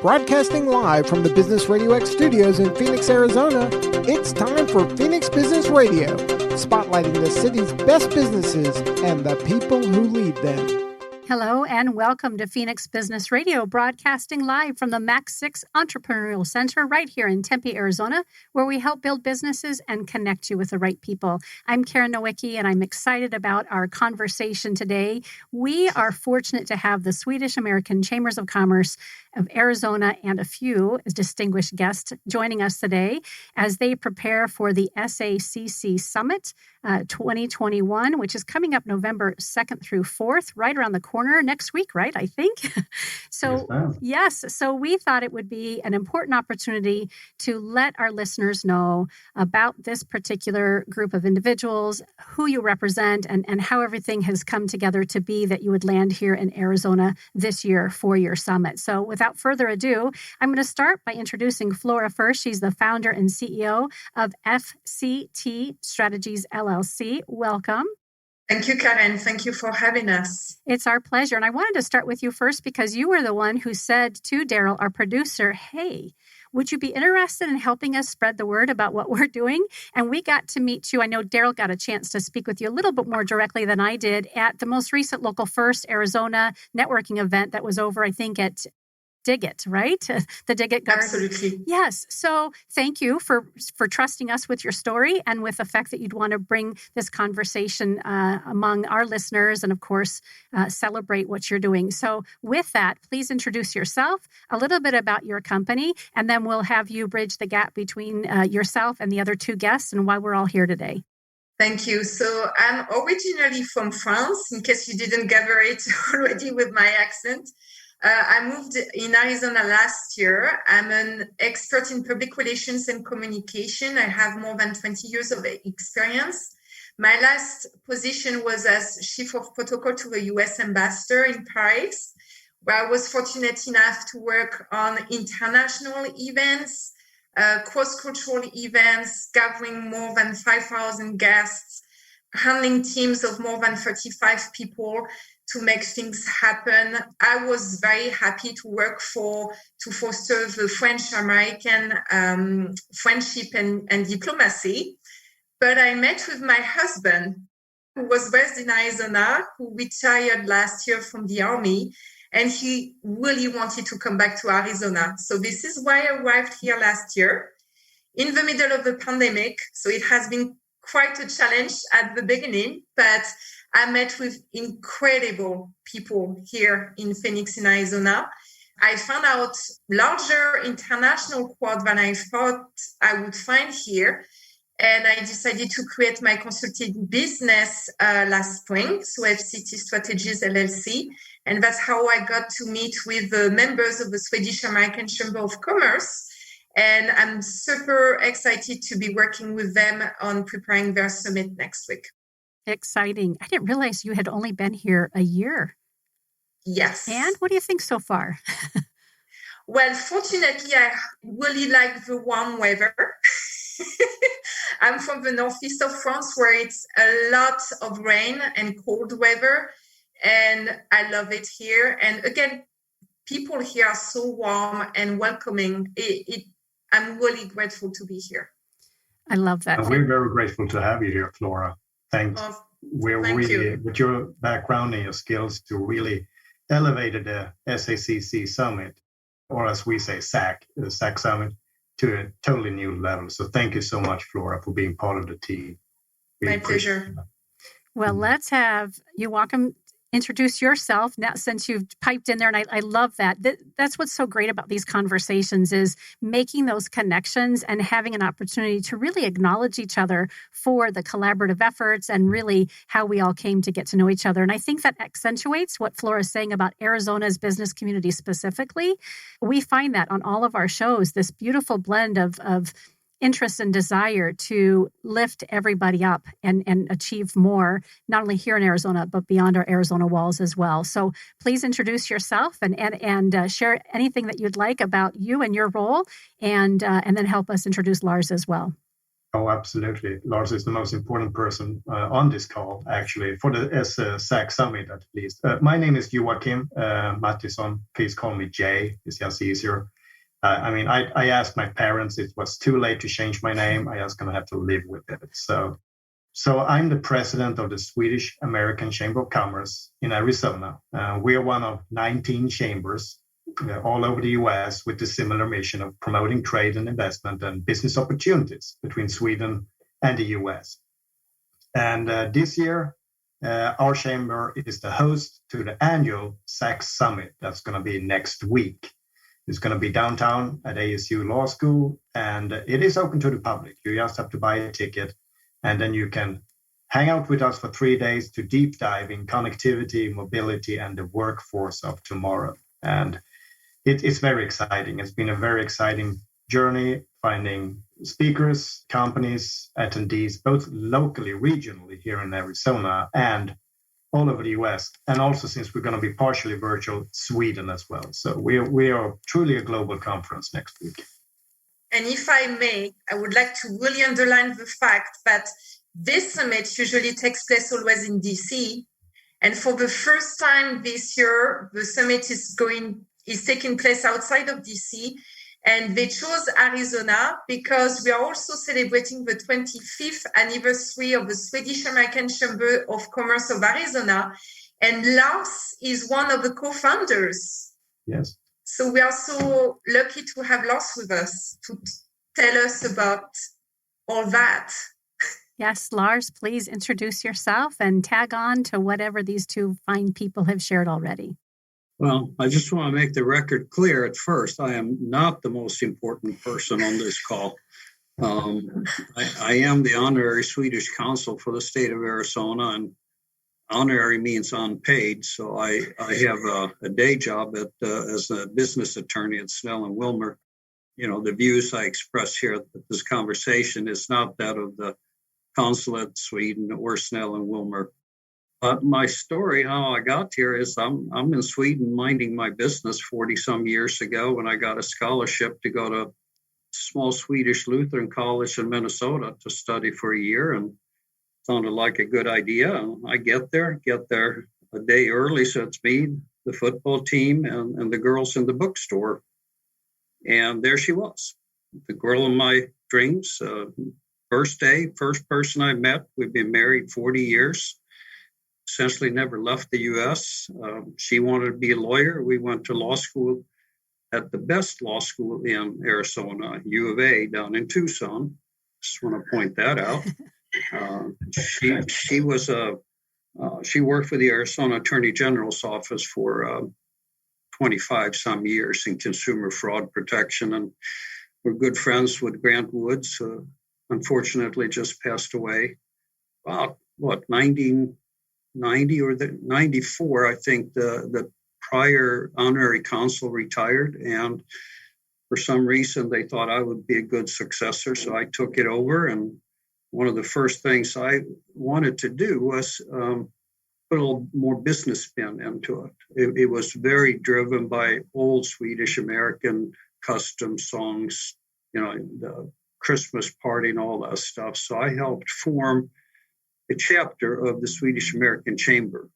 Broadcasting live from the Business RadioX studios in Phoenix, Arizona, it's time for Phoenix Business Radio, spotlighting the city's best businesses and the people who lead them. Hello and welcome to Phoenix Business Radio, broadcasting live from the Max 6 Entrepreneurial Center right here in Tempe, Arizona, where we help build businesses and connect you with the right people. I'm Karen Nowicki, and I'm excited about our conversation today. We are fortunate to have the Swedish American Chambers of Commerce of Arizona and a few distinguished guests joining us today as they prepare for the SACC Summit 2021, which is coming up November 2nd through 4th, right around the corner next week, right? I think. Yes. So we thought it would be an important opportunity to let our listeners know about this particular group of individuals, who you represent, and how everything has come together to be that you would land here in Arizona this year for your summit. So without further ado, I'm going to start by introducing Flora first. She's the founder and CEO of Fct Strategies Llc. Welcome. Thank you, Karen. Thank you for having us. It's our pleasure. And I wanted to start with you first because you were the one who said to Daryl, our producer, hey, would you be interested in helping us spread the word about what we're doing? And we got to meet you. I know Daryl got a chance to speak with you a little bit more directly than I did at the most recent Local First Arizona networking event that was over, I think, at Digit, right? The Digit Garden. Absolutely. Yes. So thank you for trusting us with your story and with the fact that you'd want to bring this conversation among our listeners and, of course, celebrate what you're doing. So with that, please introduce yourself, a little bit about your company, and then we'll have you bridge the gap between yourself and the other two guests and why we're all here today. Thank you. So I'm originally from France, in case you didn't gather it already with my accent. I moved in Arizona last year. I'm an expert in public relations and communication. I have more than 20 years of experience. My last position was as chief of protocol to the US ambassador in Paris, where I was fortunate enough to work on international events, cross-cultural events, gathering more than 5,000 guests, handling teams of more than 35 people to make things happen. I was very happy to work to foster the French-American friendship and diplomacy. But I met with my husband, who was based in Arizona, who retired last year from the army, and he really wanted to come back to Arizona. So this is why I arrived here last year, in the middle of the pandemic. So it has been quite a challenge at the beginning, but I met with incredible people here in Phoenix, in Arizona. I found out larger international crowd than I thought I would find here. And I decided to create my consulting business last spring, so Fct Strategies Llc. And that's how I got to meet with the members of the Swedish American Chamber of Commerce. And I'm super excited to be working with them on preparing their summit next week. Exciting. I didn't realize you had only been here a year. Yes. And what do you think so far? Well, fortunately, I really like the warm weather. I'm from the northeast of France, where it's a lot of rain and cold weather. And I love it here. And again, people here are so warm and welcoming. I'm really grateful to be here. I love that. We're very grateful to have you here, Flora. Thanks. Thank you. With your background and your skills, to really elevated the SACC Summit, or as we say, the SAC Summit, to a totally new level. So thank you so much, Flora, for being part of the team. My pleasure. Well, let's have Joacim introduce yourself now, since you've piped in there. And I love that. That's what's so great about these conversations, is making those connections and having an opportunity to really acknowledge each other for the collaborative efforts and really how we all came to get to know each other. And I think that accentuates what Flora is saying about Arizona's business community specifically. We find that on all of our shows, this beautiful blend of interest and desire to lift everybody up and achieve more, not only here in Arizona, but beyond our Arizona walls as well. So please introduce yourself and share anything that you'd like about you and your role, and then help us introduce Lars as well. Oh, absolutely. Lars is the most important person on this call, actually, for the SAC Summit at least. My name is Joacim Mattisson. Please call me Jay. It's just easier. I asked my parents. It was too late to change my name. I just going to have to live with it. So I'm the president of the Swedish American Chamber of Commerce in Arizona. We are one of 19 chambers all over the US with the similar mission of promoting trade and investment and business opportunities between Sweden and the US. And this year, our chamber is the host to the annual SAC Summit. That's going to be next week. It's going to be downtown at ASU Law School, and it is open to the public. You just have to buy a ticket, and then you can hang out with us for 3 days to deep dive in connectivity, mobility, and the workforce of tomorrow. And it's very exciting. It's been a very exciting journey finding speakers, companies, attendees, both locally, regionally here in Arizona and all over the US. And also, since we're going to be partially virtual, Sweden as well. So we are truly a global conference next week. And if I may, I would like to really underline the fact that this summit usually takes place always in DC. And for the first time this year, the summit is taking place outside of DC, and they chose Arizona because we are also celebrating the 25th anniversary of the Swedish American Chamber of Commerce of Arizona, and Lars is one of the co-founders. Yes. So we are so lucky to have Lars with us to tell us about all that. Yes, Lars, please introduce yourself and tag on to whatever these two fine people have shared already. Well, I just want to make the record clear at first. I am not the most important person on this call. I am the honorary Swedish consul for the state of Arizona, and honorary means unpaid. So I have a day job as a business attorney at Snell & Wilmer. You know, the views I express here at this conversation is not that of the consulate, Sweden, or Snell & Wilmer. But my story, how I got here, is I'm in Sweden minding my business 40-some years ago when I got a scholarship to go to small Swedish Lutheran college in Minnesota to study for a year, and sounded like a good idea. I get there a day early, so it's me, the football team, and the girls in the bookstore. And there she was, the girl of my dreams. First day, first person I met. We've been married 40 years. Essentially never left the U.S. She wanted to be a lawyer. We went to law school at the best law school in Arizona, U of A, down in Tucson. Just want to point that out. She worked for the Arizona Attorney General's office for 25-some years in consumer fraud protection, and we're good friends with Grant Woods, who unfortunately just passed away. About 1990 or 94, I think the prior honorary consul retired, and for some reason they thought I would be a good successor, so I took it over. And one of the first things I wanted to do was put a little more business spin into it. It was very driven by old Swedish American custom songs, you know, the Christmas party and all that stuff. So I helped form a chapter of the Swedish American Chamber.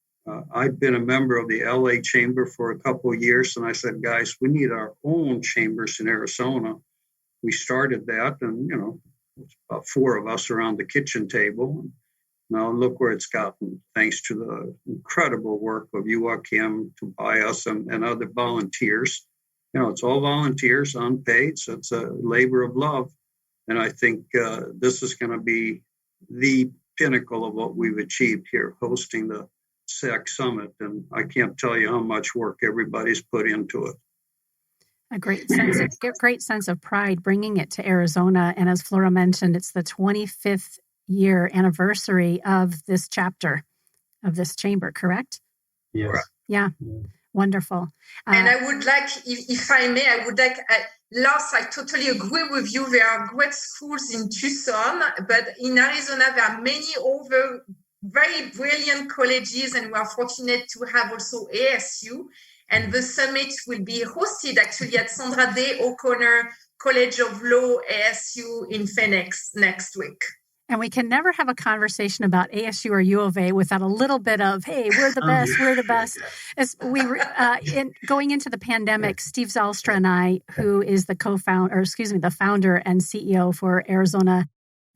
I'd been a member of the LA Chamber for a couple of years, and I said, guys, we need our own chambers in Arizona. We started that, and, you know, it's about 4 of us around the kitchen table. Now look where it's gotten, thanks to the incredible work of Joacim, Tobias, and other volunteers. You know, it's all volunteers, unpaid, so it's a labor of love. And I think this is going to be the pinnacle of what we've achieved here, hosting the SAC Summit. And I can't tell you how much work everybody's put into it. A great sense of pride bringing it to Arizona. And as Flora mentioned, it's the 25th year anniversary of this chapter, of this chamber, correct? Yes. Yeah. Wonderful. And I would like, if I may, Lars, I totally agree with you. There are great schools in Tucson, but in Arizona, there are many other very brilliant colleges, and we are fortunate to have also ASU. And the summit will be hosted actually at Sandra Day O'Connor College of Law ASU in Phoenix next week. And we can never have a conversation about ASU or U of A without a little bit of, hey, we're the best, we're the best. As we were going into the pandemic, Steve Zylstra and I, who is the the founder and CEO for Arizona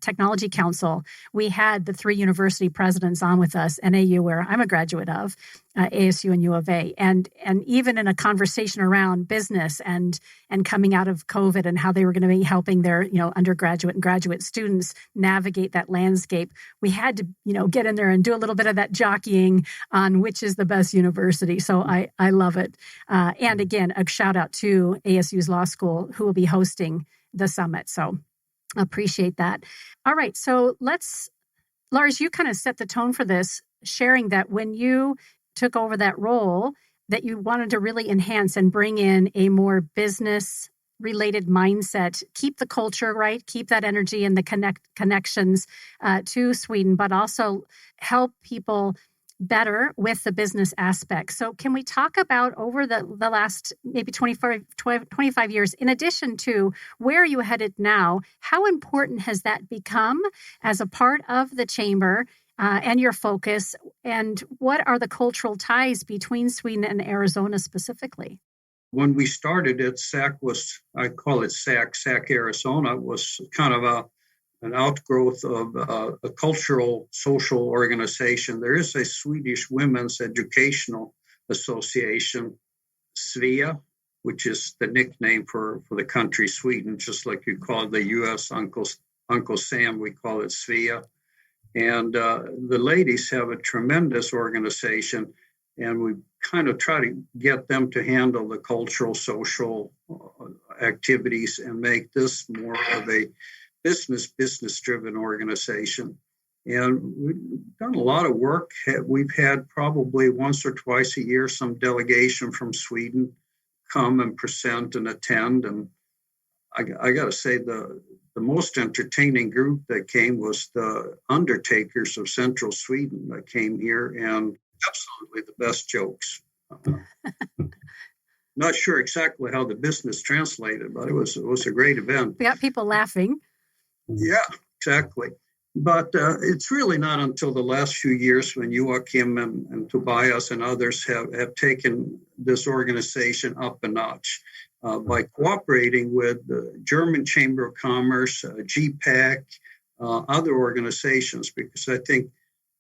Technology Council, we had the three university presidents on with us, NAU, where I'm a graduate of, ASU and U of A. And even in a conversation around business and coming out of COVID and how they were going to be helping their, undergraduate and graduate students navigate that landscape, we had to, get in there and do a little bit of that jockeying on which is the best university. So I love it. And again, a shout out to ASU's Law School, who will be hosting the summit. So appreciate that. All right. So Lars, you kind of set the tone for this, sharing that when you took over that role, that you wanted to really enhance and bring in a more business related mindset, keep the culture right, keep that energy and the connections to Sweden, but also help people better with the business aspect. So can we talk about over the last maybe 25 years, in addition to where you headed now, how important has that become as a part of the chamber and your focus, and what are the cultural ties between Sweden and Arizona specifically? When we started it, I call it SAC Arizona, was kind of an outgrowth of a cultural social organization. There is a Swedish Women's Educational Association, SVEA, which is the nickname for the country Sweden, just like you call the U.S. Uncle Sam, we call it SVEA. And the ladies have a tremendous organization, and we kind of try to get them to handle the cultural, social activities and make this more of a business-driven organization. And we've done a lot of work. We've had probably once or twice a year some delegation from Sweden come and present and attend. And I got to say, the most entertaining group that came was the undertakers of Central Sweden that came here, and absolutely the best jokes. Not sure exactly how the business translated, but it was a great event. We got people laughing. Yeah, exactly. But it's really not until the last few years when Joacim and Tobias and others have taken this organization up a notch by cooperating with the German Chamber of Commerce, GPAC, other organizations, because I think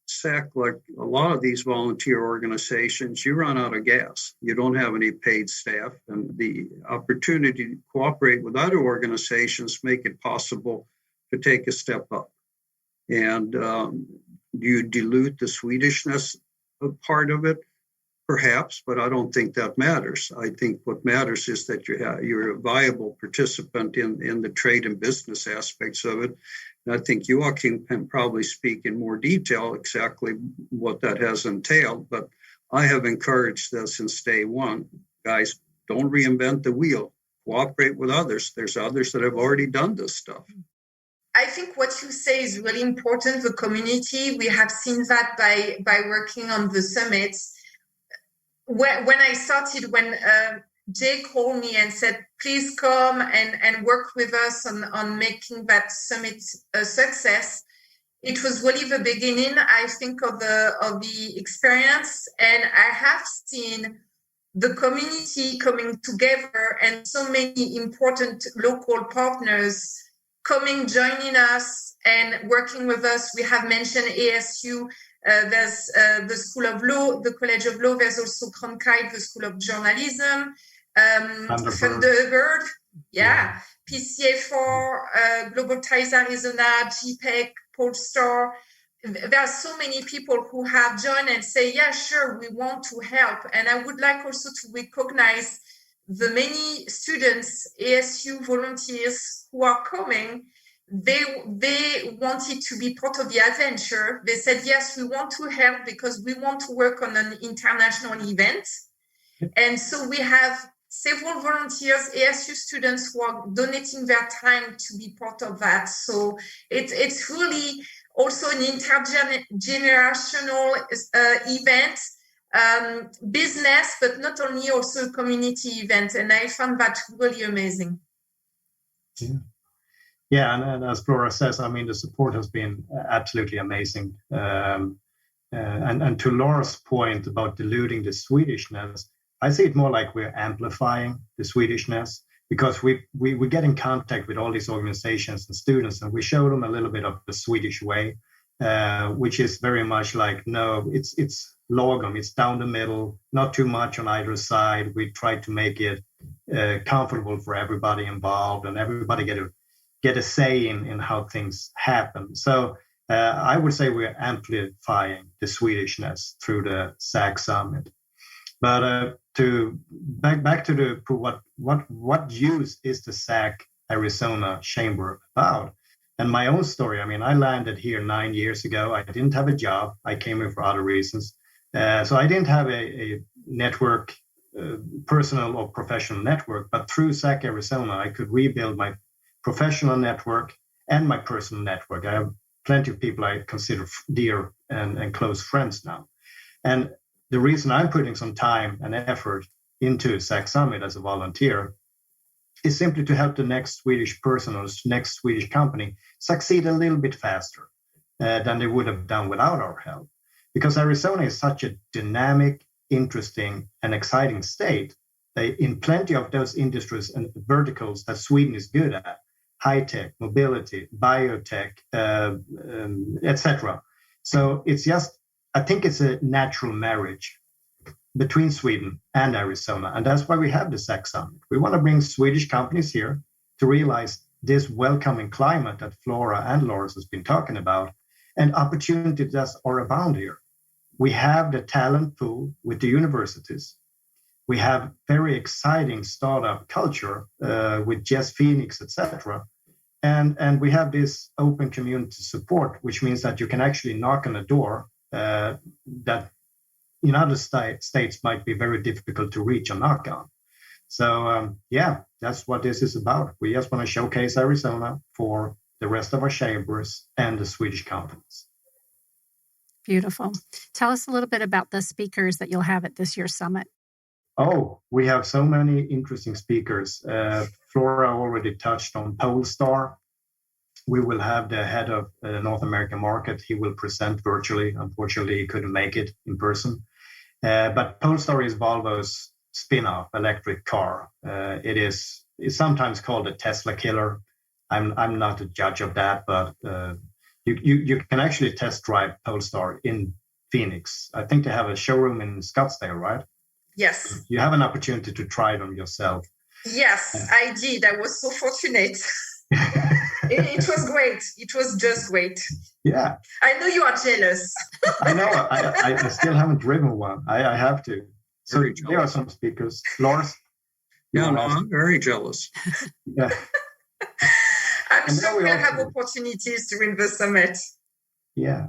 SAC, like a lot of these volunteer organizations, you run out of gas. You don't have any paid staff, and the opportunity to cooperate with other organizations make it possible to take a step up. And you dilute the Swedishness part of it, perhaps, but I don't think that matters. I think what matters is that you're a viable participant in the trade and business aspects of it. And I think Joacim can probably speak in more detail exactly what that has entailed, but I have encouraged this since day one. Guys, don't reinvent the wheel. Cooperate with others. There's others that have already done this stuff. I think what you say is really important, the community. We have seen that by working on the summits. When I started, when Jay called me and said, please come and work with us on making that summit a success, it was really the beginning, I think, of the experience. And I have seen the community coming together and so many important local partners coming, joining us and working with us. We have mentioned ASU, there's the School of Law, the College of Law, there's also Cronkite, the School of Journalism, Thunderbird, PCA4, Global Ties Arizona, GPEC, Polestar. There are so many people who have joined and say, yeah, sure, we want to help. And I would like also to recognize the many students, ASU volunteers who are coming. They wanted to be part of the adventure. They said, yes, we want to help because we want to work on an international event. And so we have several volunteers, ASU students, who are donating their time to be part of that. So it's really also an intergenerational event, business, but not only, also a community event. And I found that really amazing. Yeah, and as Flora says, I mean, the support has been absolutely amazing. And to Lars' point about diluting the Swedishness, I see it more like we're amplifying the Swedishness, because we get in contact with all these organizations and students, and we show them a little bit of the Swedish way, which is very much like, no, it's lagom, it's down the middle, not too much on either side. We try to make it comfortable for everybody involved, and everybody get a say in how things happen. So I would say we're amplifying the Swedishness through the SAC Summit. But to back to what use is the SAC Arizona Chamber about? And my own story, I mean, I landed here 9 years ago. I didn't have a job. I came here for other reasons. So I didn't have a network, personal or professional network, but through SAC Arizona, I could rebuild my professional network and my personal network. I have plenty of people I consider dear and close friends now. And the reason I'm putting some time and effort into SAC Summit as a volunteer is simply to help the next Swedish person or next Swedish company succeed a little bit faster than they would have done without our help. Because Arizona is such a dynamic, interesting, and exciting state in plenty of those industries and verticals that Sweden is good at, high-tech, mobility, biotech, etc. So it's just, I think it's a natural marriage between Sweden and Arizona. And that's why we have the SAC Summit. We want to bring Swedish companies here to realize this welcoming climate that Flora and Lars has been talking about, and opportunities that are abound here. We have the talent pool with the universities. We have very exciting startup culture with Jess Phoenix, etc. And we have this open community support, which means that you can actually knock on a door that in other states might be very difficult to reach or knock on. So that's what this is about. We just want to showcase Arizona for the rest of our chambers and the Swedish companies. Beautiful. Tell us a little bit about the speakers that you'll have at this year's summit. Oh, we have so many interesting speakers. Flora already touched on Polestar. We will have the head of the North American market. He will present virtually. Unfortunately, he couldn't make it in person. But Polestar is Volvo's spin-off electric car. It's sometimes called a Tesla killer. I'm not a judge of that, but you can actually test drive Polestar in Phoenix. I think they have a showroom in Scottsdale, right? Yes. You have an opportunity to try them yourself. Yes, I did. I was so fortunate. It was great. It was just great. Yeah. I know you are jealous. I know. I still haven't driven one. I have to. So there are some speakers. Lars? Yeah, no, I'm very jealous. Yeah. I'm sure we'll have opportunities during the summit. Yeah.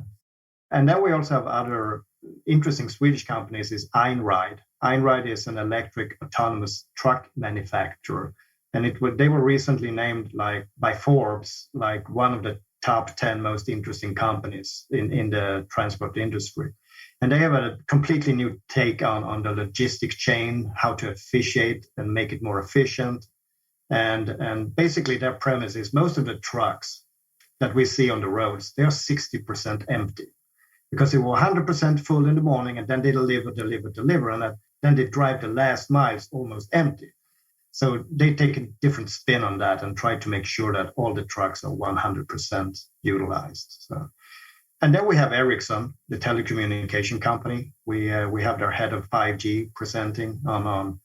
And then we also have other interesting Swedish companies is Einride. Einride is an electric autonomous truck manufacturer. And they were recently named by Forbes, like one of the top 10 most interesting companies in the transport industry. And they have a completely new take on the logistics chain, how to efficiate and make it more efficient. And basically their premise is most of the trucks that we see on the roads, they are 60% empty. Because they were 100% full in the morning, and then they deliver, and then they drive the last miles almost empty. So they take a different spin on that and try to make sure that all the trucks are 100% utilized. So, and then we have Ericsson, the telecommunication company. We have their head of 5G presenting on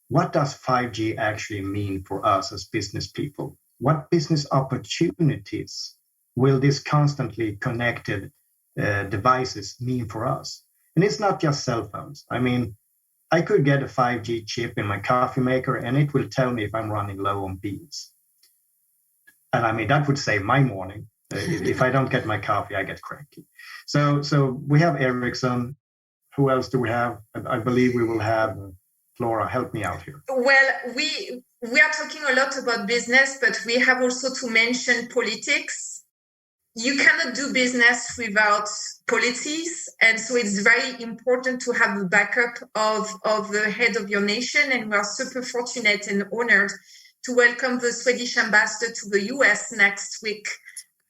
what does 5G actually mean for us as business people? What business opportunities will this constantly connected devices mean for us? And it's not just cell phones. I mean, I could get a 5G chip in my coffee maker and it will tell me if I'm running low on beans. And I mean, that would save my morning. If I don't get my coffee, I get cranky. So we have Ericsson. Who else do we have? I believe we will have Flora. Help me out here. Well, we are talking a lot about business, but we have also to mention politics. You cannot do business without policies. And so it's very important to have the backup of the head of your nation. And we are super fortunate and honored to welcome the Swedish ambassador to the US next week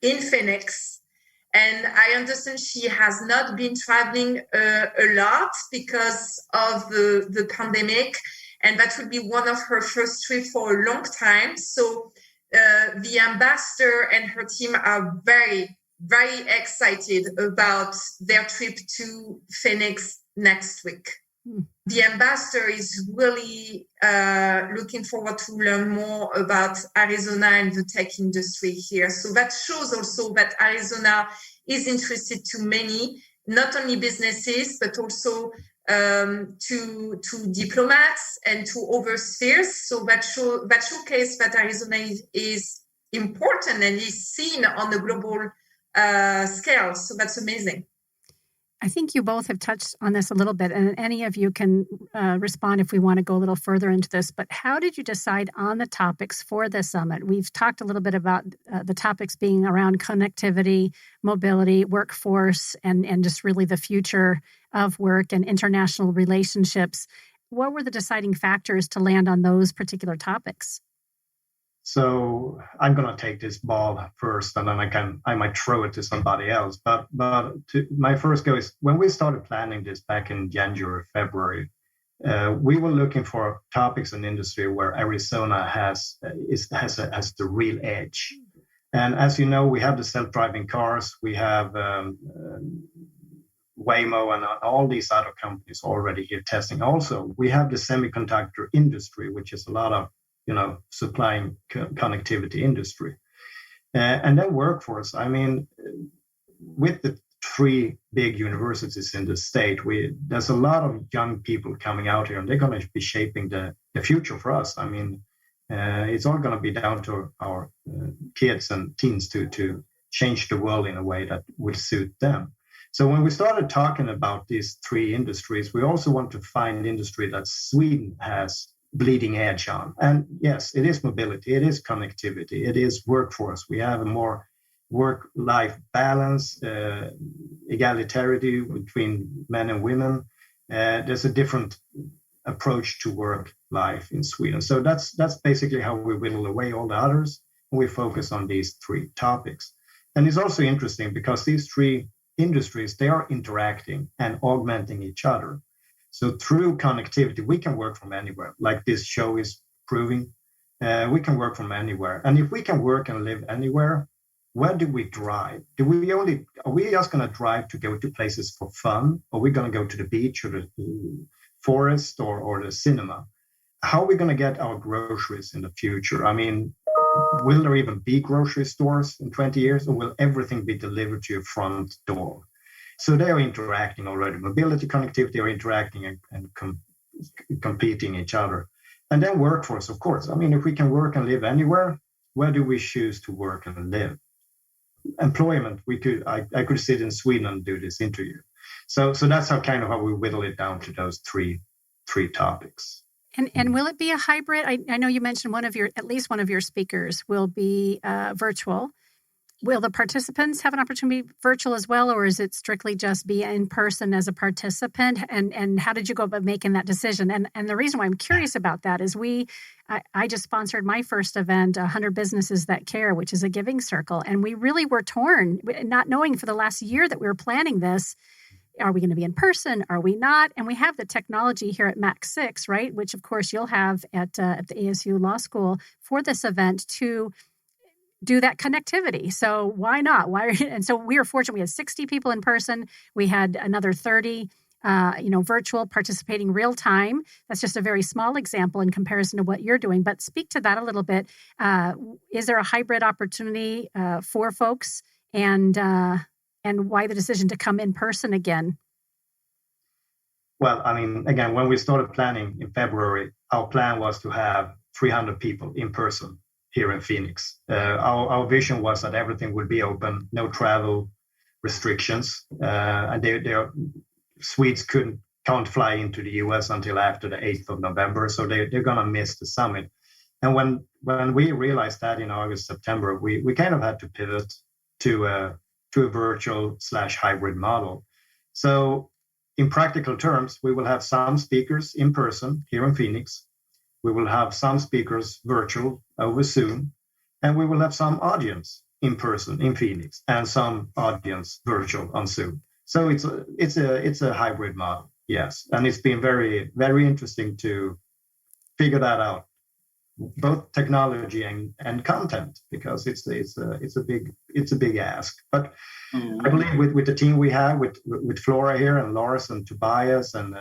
in Phoenix. And I understand she has not been traveling a lot because of the pandemic. And that will be one of her first trips for a long time. So the ambassador and her team are very, very excited about their trip to Phoenix next week. The ambassador is really looking forward to learn more about Arizona and the tech industry here. So that shows also that Arizona is interested to many, not only businesses, but also to diplomats and to other spheres. So that showcase that Arizona is important and is seen on the global scale. So that's amazing. I think you both have touched on this a little bit, and any of you can respond if we want to go a little further into this. But how did you decide on the topics for the summit? We've talked a little bit about the topics being around connectivity, mobility, workforce, and just really the future of work and international relationships. What were the deciding factors to land on those particular topics? So I'm going to take this ball first, and then I might throw it to somebody else. But my first go is, when we started planning this back in January, February, we were looking for topics in industry where Arizona has the real edge. And as you know, we have the self-driving cars, we have Waymo and all these other companies already here testing. Also, we have the semiconductor industry, which is a lot of supplying connectivity industry. And then workforce. I mean, with the 3 big universities in the state, there's a lot of young people coming out here, and they're going to be shaping the future for us. I mean, it's all going to be down to our kids and teens to change the world in a way that will suit them. So when we started talking about these 3 industries, we also want to find an industry that Sweden has bleeding edge on. And yes, it is mobility, it is connectivity, it is workforce. We have a more work-life balance, egalitarity between men and women. There's a different approach to work life in Sweden. So that's basically how we whittle away all the others, and we focus on these 3 topics. And it's also interesting because these 3 industries, they are interacting and augmenting each other. So through connectivity, we can work from anywhere, like this show is proving. We can work from anywhere. And if we can work and live anywhere, where do we drive? Are we just going to drive to go to places for fun? Or are we going to go to the beach or the forest or the cinema? How are we going to get our groceries in the future? I mean, will there even be grocery stores in 20 years, or will everything be delivered to your front door? So they are interacting already. Mobility, connectivity are interacting and competing each other. And then workforce, of course. I mean, if we can work and live anywhere, where do we choose to work and live? Employment, I could sit in Sweden and do this interview. So that's how we whittle it down to those three topics. And will it be a hybrid? I know you mentioned at least one of your speakers will be virtual. Will the participants have an opportunity virtual as well, or is it strictly just be in person as a participant? And how did you go about making that decision? And the reason why I'm curious about that is I just sponsored my first event, 100 Businesses That Care, which is a giving circle. And we really were torn, not knowing for the last year that we were planning this. Are we going to be in person? Are we not? And we have the technology here at Mac 6, right? Which, of course, you'll have at the ASU Law School for this event to do that connectivity. So why not? And so we were fortunate. We had 60 people in person. We had another 30, virtual, participating real time. That's just a very small example in comparison to what you're doing. But speak to that a little bit. Is there a hybrid opportunity for folks, and why the decision to come in person again? Well, I mean, again, when we started planning in February, our plan was to have 300 people in person here in Phoenix. Our vision was that everything would be open, no travel restrictions, and Swedes can't fly into the US until after the 8th of November, so they're gonna miss the summit. And when we realized that in August, September, we kind of had to pivot to a virtual/hybrid model. So in practical terms, we will have some speakers in person here in Phoenix. We will have some speakers virtual over Zoom, and we will have some audience in person in Phoenix and some audience virtual on Zoom. So it's a hybrid model, yes, and it's been very, very interesting to figure that out, both technology and content, because it's a big ask. But I believe with the team we have with Flora here and Lars and Tobias and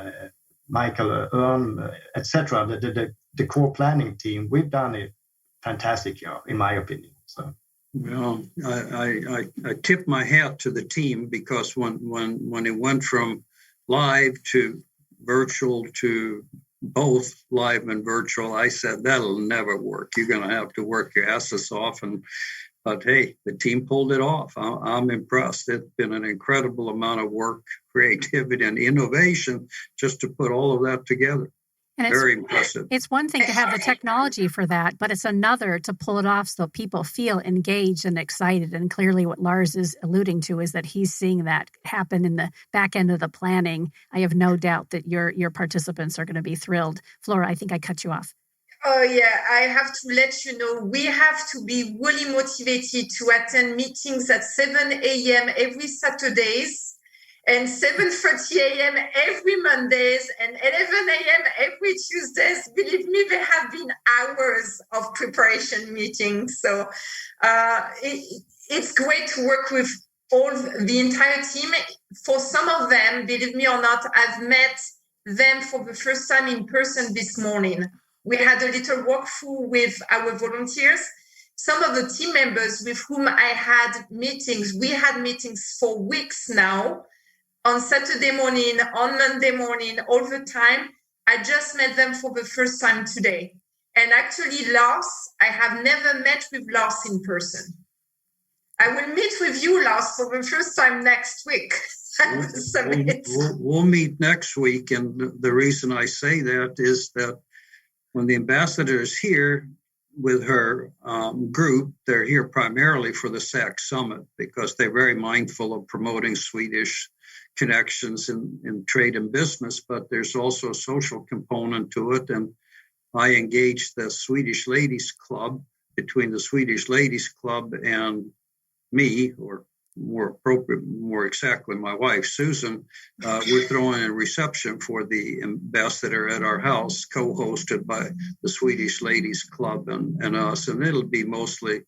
Michael, etc., the core planning team, we've done a fantastic job, in my opinion. So. Well, I tip my hat to the team, because when it went from live to virtual to both live and virtual, I said, that'll never work. You're going to have to work your asses off. But hey, the team pulled it off. I'm impressed. It's been an incredible amount of work, creativity, and innovation just to put all of that together. And very impressive. It's one thing to have the technology for that, but it's another to pull it off so people feel engaged and excited. And clearly what Lars is alluding to is that he's seeing that happen in the back end of the planning. I have no doubt that your participants are going to be thrilled. Flora, I think I cut you off. Oh, yeah, I have to let you know, we have to be really motivated to attend meetings at 7 a.m. every Saturdays, and 7:30 a.m. every Mondays, and 11 a.m. every Tuesdays. Believe me, there have been hours of preparation meetings. So it's great to work with the entire team. For some of them, believe me or not, I've met them for the first time in person this morning. We had a little walkthrough with our volunteers. Some of the team members with whom I had meetings, we had meetings for weeks now, on Saturday morning, on Monday morning, all the time. I just met them for the first time today. And actually, Lars, I have never met with Lars in person. I will meet with you, Lars, for the first time next week. We'll meet next week. And the reason I say that is that when the ambassador is here with her group, they're here primarily for the SAC Summit, because they're very mindful of promoting Swedish connections in trade and business, but there's also a social component to it. And I engaged the Swedish Ladies Club. Between the Swedish Ladies Club and me, or more exactly, my wife, Susan, we're throwing a reception for the ambassador at our house, co-hosted by the Swedish Ladies Club and us. And it'll be mostly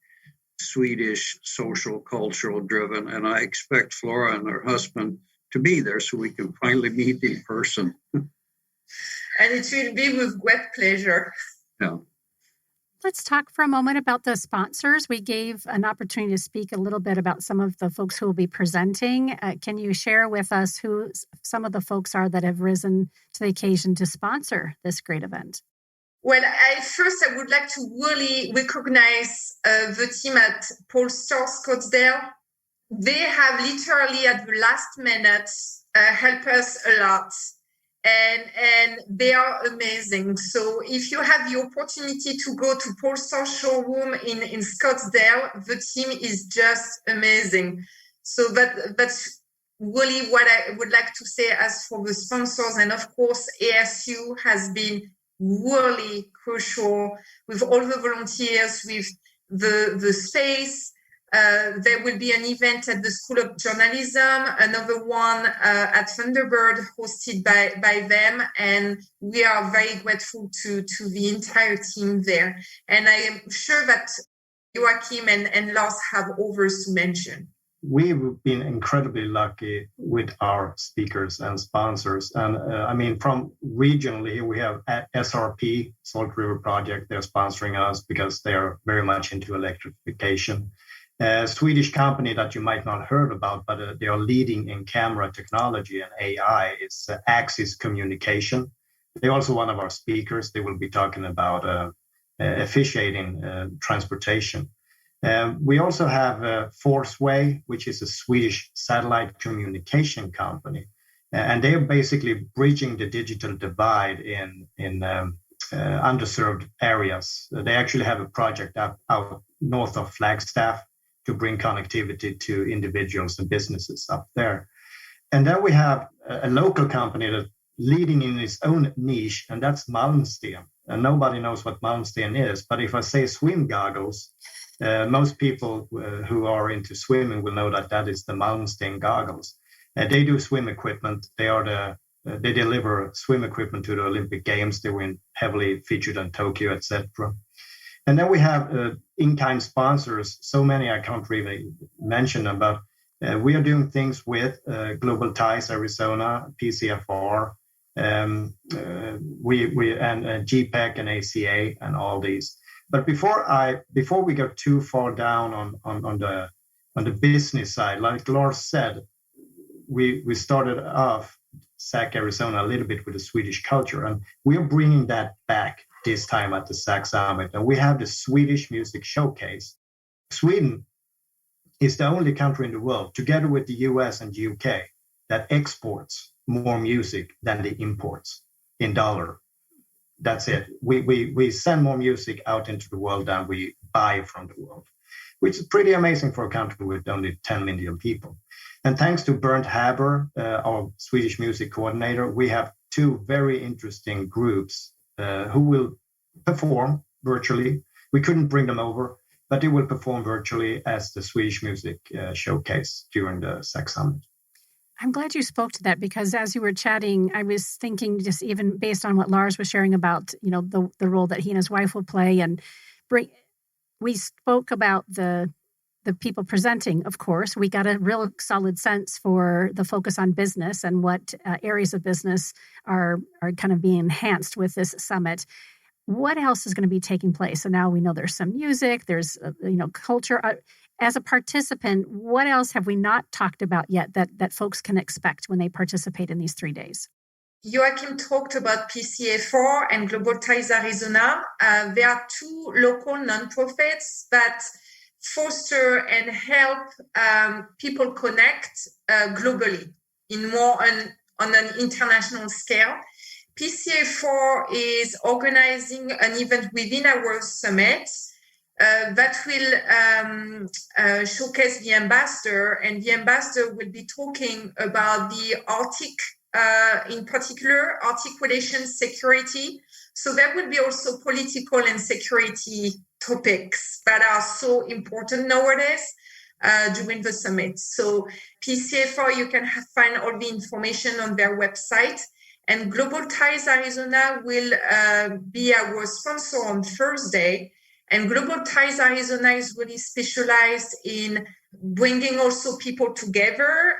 Swedish social, cultural driven. And I expect Flora and her husband to be there so we can finally meet in person. And it will be with great pleasure. Yeah. Let's talk for a moment about the sponsors. We gave an opportunity to speak a little bit about some of the folks who will be presenting. Can you share with us who some of the folks are that have risen to the occasion to sponsor this great event? Well, I would like to really recognize the team at Polestar Scottsdale. They have literally at the last minute helped us a lot. And they are amazing. So if you have the opportunity to go to Polestar showroom in Scottsdale, the team is just amazing. So that's really what I would like to say as for the sponsors. And of course, ASU has been really crucial with all the volunteers, with the space. There will be an event at the School of Journalism, another one at Thunderbird hosted by them, and we are very grateful to the entire team there. And I am sure that Joacim and Lars have others to mention. We've been incredibly lucky with our speakers and sponsors. And I mean, from regionally, we have SRP, Salt River Project. They're sponsoring us because they are very much into electrification. A Swedish company that you might not heard about, but they are leading in camera technology and AI is Axis Communication. They're also one of our speakers. They will be talking about officiating transportation. We also have Forceway, which is a Swedish satellite communication company. And they're basically bridging the digital divide in underserved areas. They actually have a project out north of Flagstaff to bring connectivity to individuals and businesses up there. And then we have a local company that's leading in its own niche, and that's Malmsten. and nobody knows what Malmsten is. But if I say swim goggles, most people who are into swimming will know that is the Malmsten goggles. They do swim equipment. They deliver swim equipment to the Olympic Games. They were heavily featured in Tokyo, etc. And then we have in-kind sponsors. So many I can't really mention them, but we are doing things with Global Ties Arizona, PCFR, we and GPEC and ACA and all these. But before we go too far down on the business side, like Lars said, we started off SAC Arizona a little bit with the Swedish culture, and we are bringing that back this time at the SAC Summit. And we have the Swedish Music Showcase. Sweden is the only country in the world, together with the US and UK, that exports more music than the imports in dollar. That's it. We send more music out into the world than we buy from the world, which is pretty amazing for a country with only 10 million people. And thanks to Bernd Haber, our Swedish music coordinator, we have two very interesting groups who will perform virtually. We couldn't bring them over, but they will perform virtually as the Swedish Music Showcase during the SAC Summit. I'm glad you spoke to that, because as you were chatting, I was thinking, just even based on what Lars was sharing about, the role that he and his wife will play, and we spoke about the people presenting. Of course, we got a real solid sense for the focus on business and what areas of business are kind of being enhanced with this summit. What else is going to be taking place? So now we know there's some music, there's culture. As a participant, what else have we not talked about yet that folks can expect when they participate in these 3 days? Joacim talked about PCA4 and Global Ties Arizona. There are two local nonprofits that foster and help people connect globally in more on an international scale. PCA4 is organizing an event within our summit that will showcase the ambassador, and the ambassador will be talking about the Arctic, in particular, Arctic relations security. So there will be also political and security topics that are so important nowadays during the summit. So PCA4, you can find all the information on their website. And Global Ties Arizona will be our sponsor on Thursday. And Global Ties Arizona is really specialized in bringing also people together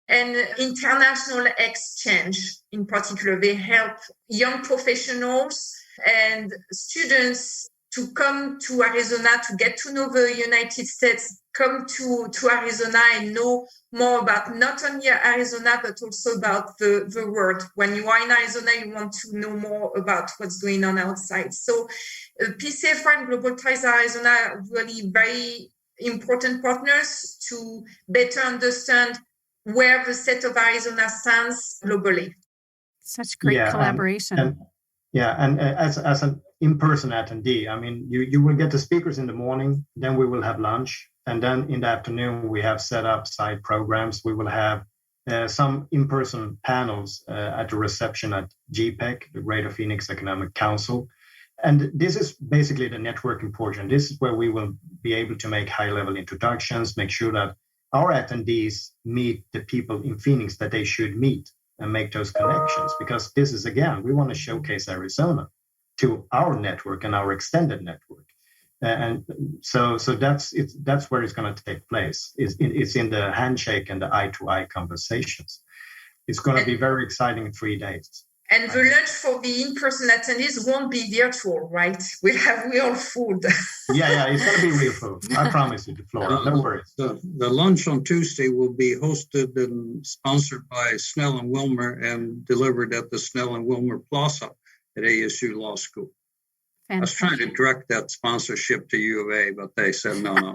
and international exchange. In particular, they help young professionals and students to come to Arizona to get to know the United States, come to Arizona and know more about not only Arizona, but also about the world. When you are in Arizona, you want to know more about what's going on outside. So PCA4 and Global Ties Arizona are really very important partners to better understand where the state of Arizona stands globally. Such great collaboration. And as an in-person attendee, I mean, you will get the speakers in the morning, then we will have lunch, and then in the afternoon we have set up side programs. We will have some in-person panels at the reception at GPEC, the Greater Phoenix Economic Council. And this is basically the networking portion. This is where we will be able to make high-level introductions, make sure that our attendees meet the people in Phoenix that they should meet and make those connections. Because this is, again, we want to showcase Arizona to our network and our extended network. And so that's where it's going to take place. It's in the handshake and the eye-to-eye conversations. It's going to be very exciting 3 days. And the lunch for the in-person attendees won't be virtual, right? We'll have real food. Yeah, it's going to be real food. I promise you, Flora. No worries. The lunch on Tuesday will be hosted and sponsored by Snell and Wilmer and delivered at the Snell and Wilmer Plaza at ASU Law School. Fantastic. I was trying to direct that sponsorship to U of A, but they said no.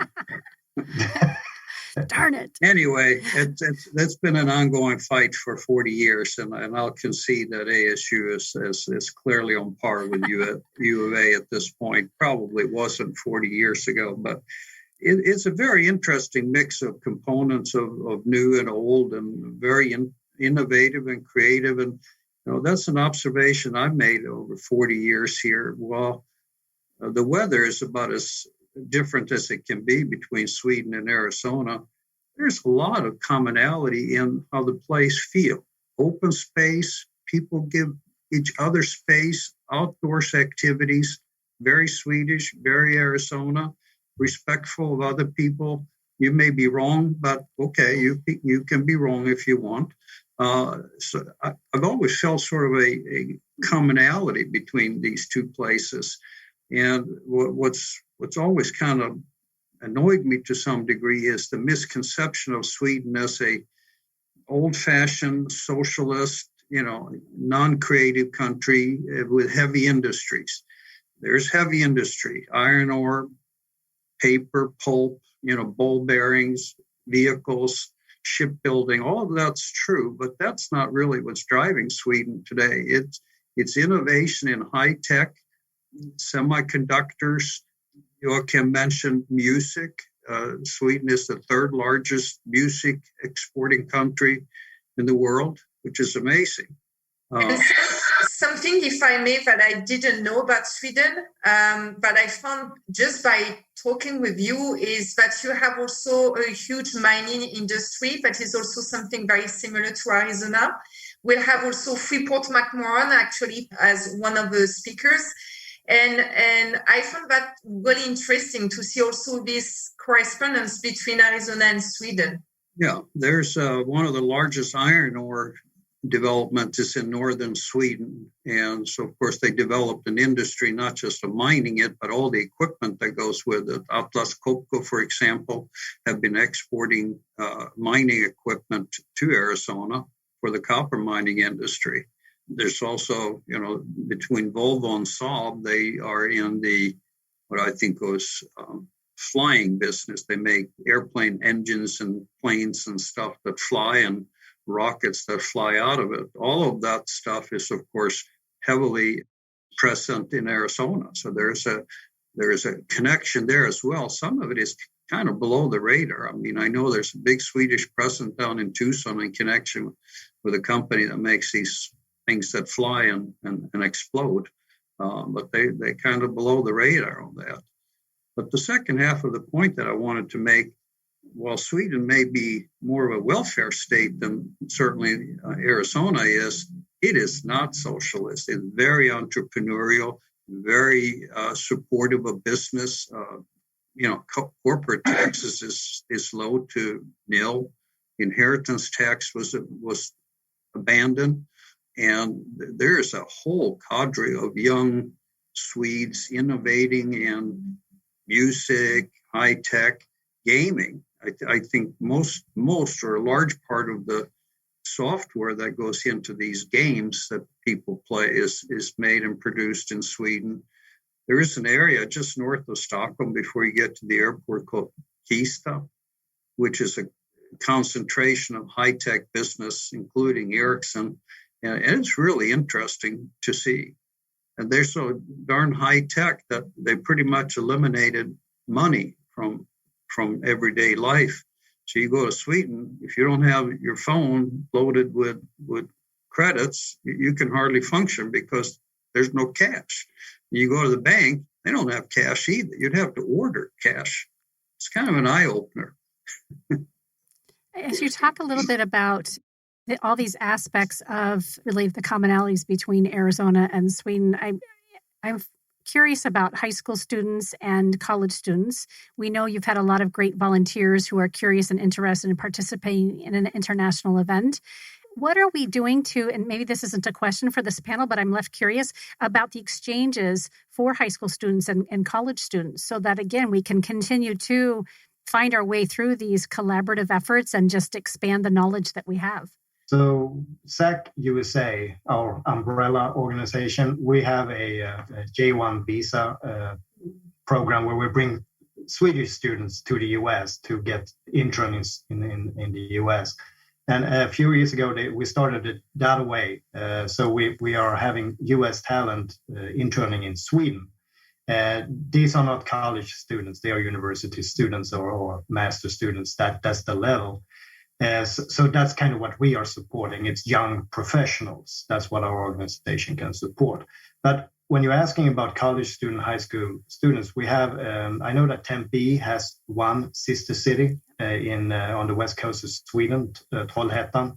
Darn it. Anyway, that's been an ongoing fight for 40 years, and I'll concede that ASU is clearly on par with U of A at this point. Probably wasn't 40 years ago, but it's a very interesting mix of components of new and old, and very innovative and creative. And That's an observation I've made over 40 years here. Well, the weather is about as different as it can be between Sweden and Arizona. There's a lot of commonality in how the place feel. Open space, people give each other space, outdoors activities, very Swedish, very Arizona, respectful of other people. You may be wrong, but okay, you can be wrong if you want. So I've always felt sort of a commonality between these two places. And what's always kind of annoyed me to some degree is the misconception of Sweden as a old-fashioned socialist, non-creative country with heavy industries. There's heavy industry, iron ore, paper, pulp, ball bearings, vehicles, shipbuilding. All of that's true, but that's not really what's driving Sweden today. It's innovation in high tech, semiconductors. Joacim mentioned music. Sweden is the third largest music exporting country in the world, which is amazing. Something, if I may, that I didn't know about Sweden, but I found just by talking with you, is that you have also a huge mining industry that is also something very similar to Arizona. We'll have also Freeport-McMoRan actually as one of the speakers. And I found that really interesting to see also this correspondence between Arizona and Sweden. Yeah, there's one of the largest iron ore development is in northern Sweden. And so, of course, they developed an industry, not just of mining it, but all the equipment that goes with it. Atlas Copco, for example, have been exporting mining equipment to Arizona for the copper mining industry. There's also, between Volvo and Saab, they are in what I think was flying business. They make airplane engines and planes and stuff that fly and rockets that fly out of it. All of that stuff is, of course, heavily present in Arizona. So there's a connection there as well. Some of it is kind of below the radar. I mean, I know there's a big Swedish presence down in Tucson in connection with a company that makes these things that fly and explode. But they kind of below the radar on that. But the second half of the point that I wanted to make, while Sweden may be more of a welfare state than certainly Arizona is, it is not socialist. It's very entrepreneurial, very supportive of business. Corporate taxes is low to nil. Inheritance tax was abandoned. And there's a whole cadre of young Swedes innovating in music, high tech, gaming. I think most or a large part of the software that goes into these games that people play is made and produced in Sweden. There is an area just north of Stockholm before you get to the airport called Kista, which is a concentration of high-tech business, including Ericsson. And it's really interesting to see. And they're so darn high-tech that they pretty much eliminated money from everyday life. So you go to Sweden, if you don't have your phone loaded with credits, you can hardly function because there's no cash. You go to the bank, they don't have cash either. You'd have to order cash. It's kind of an eye-opener. As you talk a little bit about all these aspects of really the commonalities between Arizona and Sweden, I'm curious about high school students and college students. We know you've had a lot of great volunteers who are curious and interested in participating in an international event. What are we doing to, and maybe this isn't a question for this panel, but I'm left curious about the exchanges for high school students and college students so that, again, we can continue to find our way through these collaborative efforts and just expand the knowledge that we have. So SAC USA, our umbrella organization, we have a J1 visa program where we bring Swedish students to the US to get interns in the US. And a few years ago, we started it that way. So we are having US talent interning in Sweden. These are not college students, they are university students or master students. That's the level. So that's kind of what we are supporting. It's young professionals. That's what our organization can support. But when you're asking about college student, high school students, we have, I know that Tempe has one sister city on the west coast of Sweden, Trollhättan.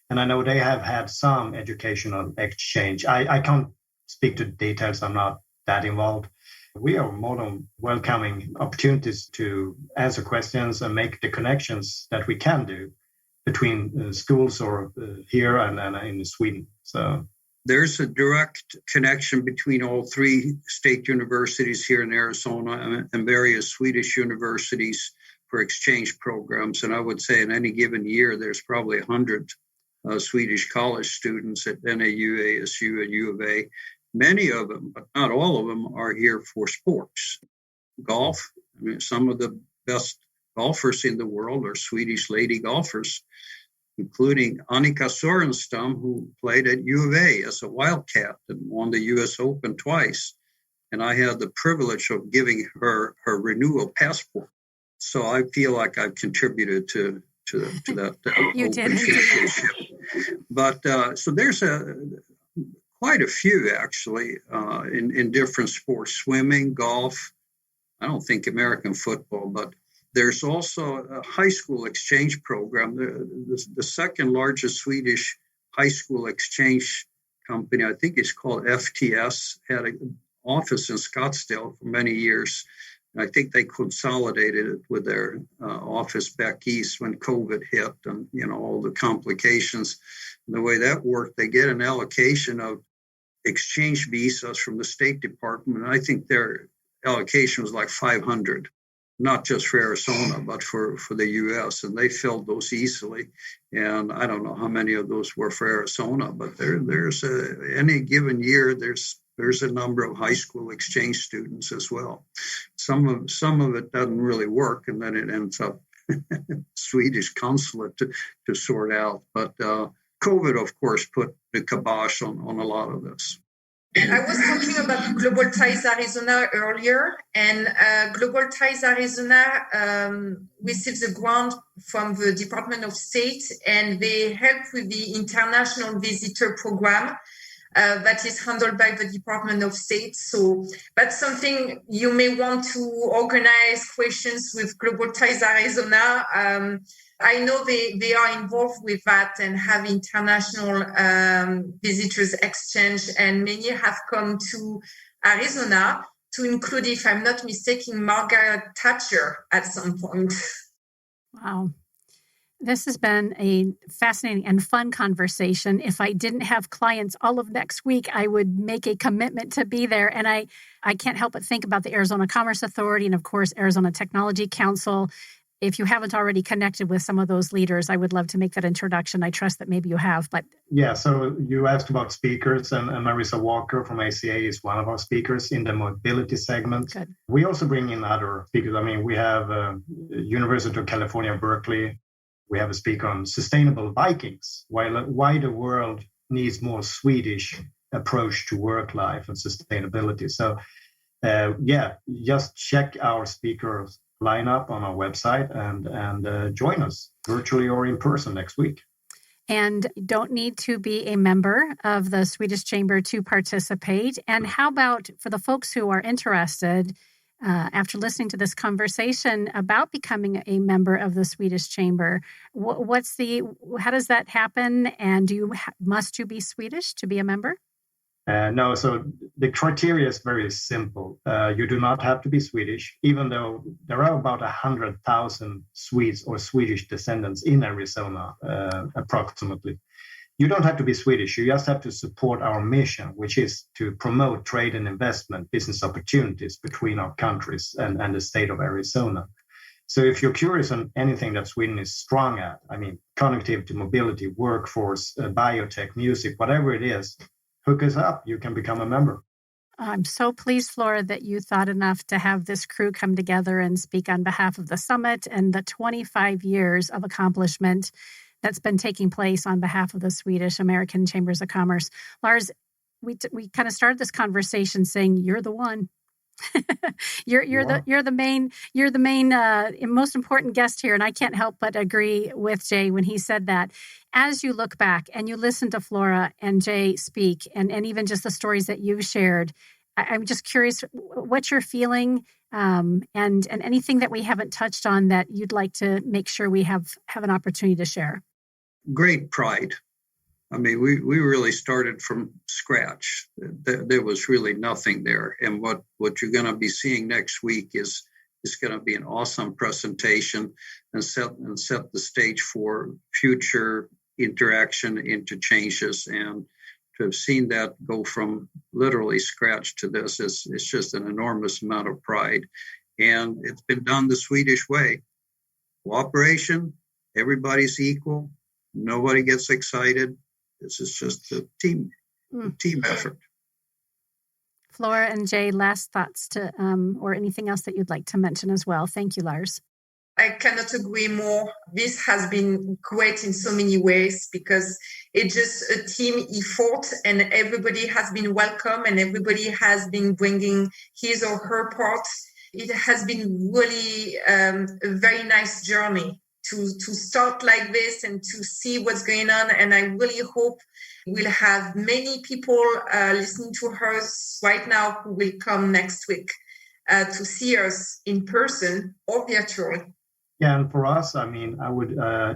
And I know they have had some educational exchange. I can't speak to the details. I'm not that involved. We are more than welcoming opportunities to answer questions and make the connections that we can do between schools or here and in Sweden. So there's a direct connection between all three state universities here in Arizona and various Swedish universities for exchange programs. And I would say in any given year, there's probably 100 Swedish college students at NAU, ASU, and U of A. Many of them, but not all of them, are here for sports. Golf, I mean, some of the best golfers in the world are Swedish lady golfers, including Annika Sorenstam, who played at U of A as a Wildcat and won the U.S. Open twice. And I had the privilege of giving her renewal passport. So I feel like I've contributed to that you open championship. But so there's quite a few actually in different sports: swimming, golf. I don't think American football, but there's also a high school exchange program. The second largest Swedish high school exchange company, I think it's called FTS, had an office in Scottsdale for many years. I think they consolidated it with their office back east when COVID hit and, all the complications. And the way that worked, they get an allocation of exchange visas from the State Department. And I think their allocation was like 500, not just for Arizona, but for the U.S. And they filled those easily. And I don't know how many of those were for Arizona, but there's any given year, there's a number of high school exchange students as well. Some of it doesn't really work, and then it ends up Swedish consulate to sort out. But COVID, of course, put the kibosh on a lot of this. I was talking about Global Ties Arizona earlier, and Global Ties Arizona receives a grant from the Department of State, and they help with the International Visitor Program. That is handled by the Department of State. So that's something you may want to organize questions with Global Ties Arizona. I know they are involved with that and have international visitors exchange, and many have come to Arizona to include, if I'm not mistaken, Margaret Thatcher at some point. Wow. This has been a fascinating and fun conversation. If I didn't have clients all of next week, I would make a commitment to be there. And I can't help but think about the Arizona Commerce Authority and, of course, Arizona Technology Council. If you haven't already connected with some of those leaders, I would love to make that introduction. I trust that maybe you have. But yeah, so you asked about speakers, and Marissa Walker from ACA is one of our speakers in the mobility segment. Good. We also bring in other speakers. I mean, we have University of California, Berkeley. We have a speaker on sustainable Vikings, why the world needs more Swedish approach to work life and sustainability. So, just check our speakers lineup on our website and join us virtually or in person next week. And you don't need to be a member of the Swedish Chamber to participate. And how about for the folks who are interested, after listening to this conversation about becoming a member of the Swedish Chamber, how does that happen? And must you be Swedish to be a member? No, so the criteria is very simple. You do not have to be Swedish, even though there are about 100,000 Swedes or Swedish descendants in Arizona, approximately. You don't have to be Swedish. You just have to support our mission, which is to promote trade and investment, business opportunities between our countries and the state of Arizona. So if you're curious on anything that Sweden is strong at, I mean, connectivity, mobility, workforce, biotech, music, whatever it is, hook us up. You can become a member. I'm so pleased, Flora, that you thought enough to have this crew come together and speak on behalf of the summit and the 25 years of accomplishment that's been taking place on behalf of the Swedish American Chambers of Commerce. Lars, we kind of started this conversation saying you're the one. You're the main most important guest here, and I can't help but agree with Jay when he said that. As you look back and you listen to Flora and Jay speak, and even just the stories that you've shared, I'm just curious what you're feeling, and anything that we haven't touched on that you'd like to make sure we have an opportunity to share. Great pride. I mean, we really started from scratch. There was really nothing there. And what you're going to be seeing next week is going to be an awesome presentation and set the stage for future interaction, interchanges. And to have seen that go from literally scratch to this is just an enormous amount of pride. And it's been done the Swedish way. Cooperation, everybody's equal. Nobody gets excited. This is just a team effort. Flora and Jay, last thoughts to or anything else that you'd like to mention as well. Thank you, Lars. I cannot agree more. This has been great in so many ways because it's just a team effort and everybody has been welcome and everybody has been bringing his or her part. It has been really a very nice journey to start like this and to see what's going on. And I really hope we'll have many people listening to us right now who will come next week to see us in person or virtually. Yeah, and for us, I mean,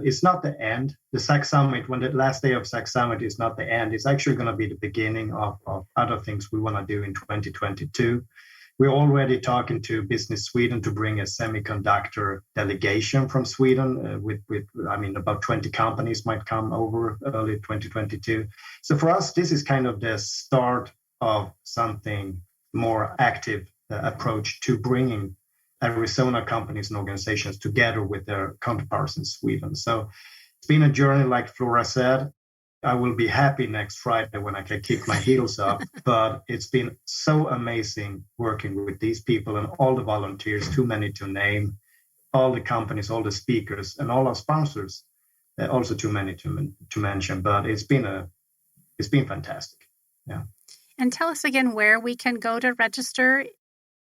it's not the end. The SAC Summit, when the last day of SAC Summit is not the end, it's actually going to be the beginning of other things we want to do in 2022. We're already talking to Business Sweden to bring a semiconductor delegation from Sweden with about 20 companies might come over early 2022. So for us, this is kind of the start of something more active approach to bringing Arizona companies and organizations together with their counterparts in Sweden. So it's been a journey, like Flora said. I will be happy next Friday when I can kick my heels up. But it's been so amazing working with these people and all the volunteers, too many to name, all the companies, all the speakers, and all our sponsors, also too many to mention. But it's been fantastic. Yeah. And tell us again where we can go to register.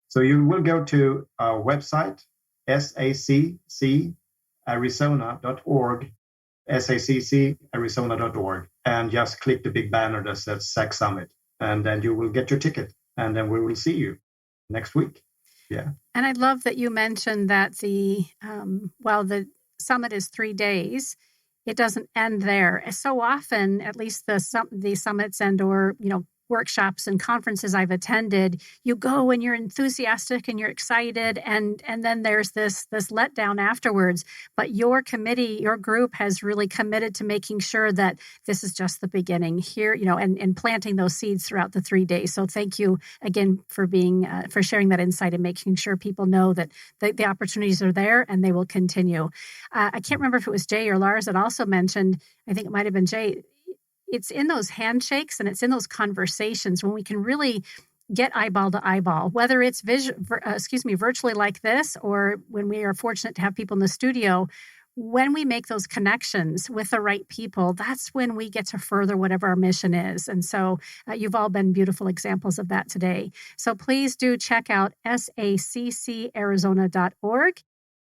So you will go to our website, saccarizona.org. saccarizona.org, and just click the big banner that says SAC Summit, and then you will get your ticket, and then we will see you next week. Yeah. And I love that you mentioned that the summit is 3 days. It doesn't end there. So often, at least the summits and or workshops and conferences I've attended, you go and you're enthusiastic and you're excited, and then there's this letdown afterwards. But your committee, your group has really committed to making sure that this is just the beginning here, and planting those seeds throughout the 3 days. So thank you again for for sharing that insight and making sure people know that the opportunities are there and they will continue. I can't remember if it was Jay or Lars that also mentioned, I think it might have been Jay, it's in those handshakes and it's in those conversations when we can really get eyeball to eyeball, whether it's virtually like this, or when we are fortunate to have people in the studio. When we make those connections with the right people, that's when we get to further whatever our mission is. And so you've all been beautiful examples of that today. So please do check out saccarizona.org.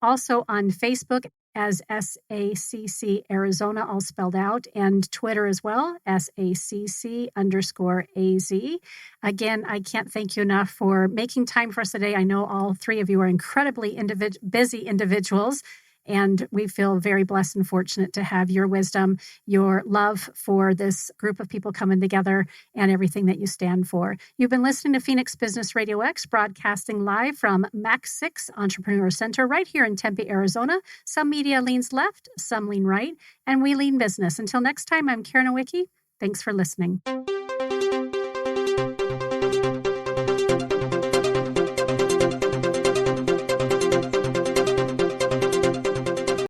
Also on Facebook as SACC Arizona, all spelled out, and Twitter as well, SACC_AZ. Again, I can't thank you enough for making time for us today. I know all three of you are incredibly busy individuals, and we feel very blessed and fortunate to have your wisdom, your love for this group of people coming together, and everything that you stand for. You've been listening to Phoenix Business RadioX, broadcasting live from Max 6 Entrepreneur Center right here in Tempe, Arizona. Some media leans left, some lean right, and we lean business. Until next time, I'm Karen Owicki. Thanks for listening.